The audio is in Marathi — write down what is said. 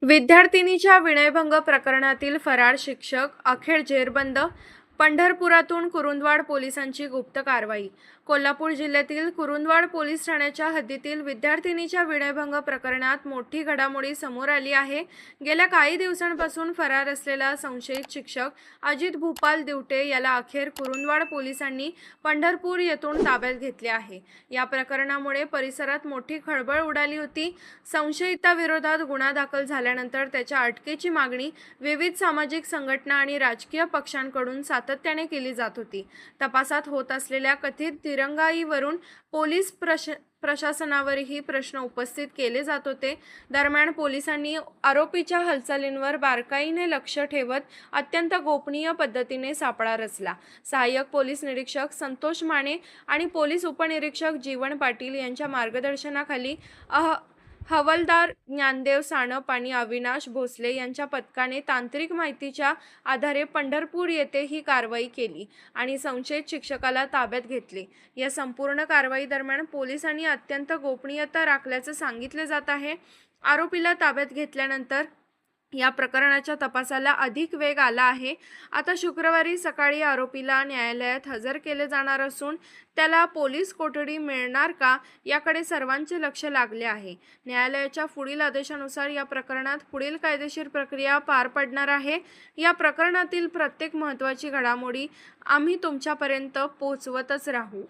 विद्यार्थिनीच्या विनयभंग प्रकरणातील फरार शिक्षक अखेर जेरबंद. पंढरपुरातून कुरुंदवाड पोलिसांची गुप्त कारवाई. कोल्हापूर जिल्ह्यातील कुरुंदवाड पोलीस ठाण्याच्या हद्दीतील विद्यार्थिनीच्या विनयभंग प्रकरणात मोठी घडामोडी समोर आली आहे. गेल्या काही दिवसांपासून फरार असलेला संशयित शिक्षक अजित भूपाल दिवटे याला अखेर कुरुंदवाड पोलिसांनी पंढरपूर येथून ताब्यात घेतले आहे. या प्रकरणामुळे परिसरात मोठी खळबळ उडाली होती. संशयिताविरोधात गुन्हा दाखल झाल्यानंतर त्याच्या अटकेची मागणी विविध सामाजिक संघटना आणि राजकीय पक्षांकडून सातत्याने केली जात होती. तपासात होत असलेल्या कथित दिरंगाईवरून पोलीस प्रशासनावरही प्रश्न उपस्थित केले जात होते. दरम्यान पोलिसांनी आरोपीच्या हालचालींवर बारकाईने लक्ष ठेवत अत्यंत गोपनीय पद्धतीने सापळा रचला. सहाय्यक पोलीस निरीक्षक संतोष माने आणि पोलीस उपनिरीक्षक जीवन पाटील यांच्या मार्गदर्शनाखाली हवालदार ज्ञानदेव सानप आणि अविनाश भोसले यांच्या पथकाने तांत्रिक माहितीच्या आधारे पंढरपूर येथे ही कारवाई केली आणि संशयित शिक्षकाला ताब्यात घेतले. या संपूर्ण कारवाई दरम्यान पोलिसांनी अत्यंत गोपनीयता राखल्याचं सांगितले जात आहे. आरोपीला ताब्यात घेतल्यानंतर या प्रकरणाच्या तपासाला अधिक वेग आला आहे. आता शुक्रवारी सकाळी आरोपीला न्यायालयात हजर केले जाणार असून त्याला पोलीस कोठडी मिळणार का याकडे सर्वांचे लक्ष लागले आहे. न्यायालयाच्या पुढील आदेशानुसार या प्रकरणात पुढील कायदेशीर प्रक्रिया पार पडणार आहे. या प्रकरणातील प्रत्येक महत्त्वाची घडामोडी आम्ही तुमच्यापर्यंत पोहोचवतच राहू.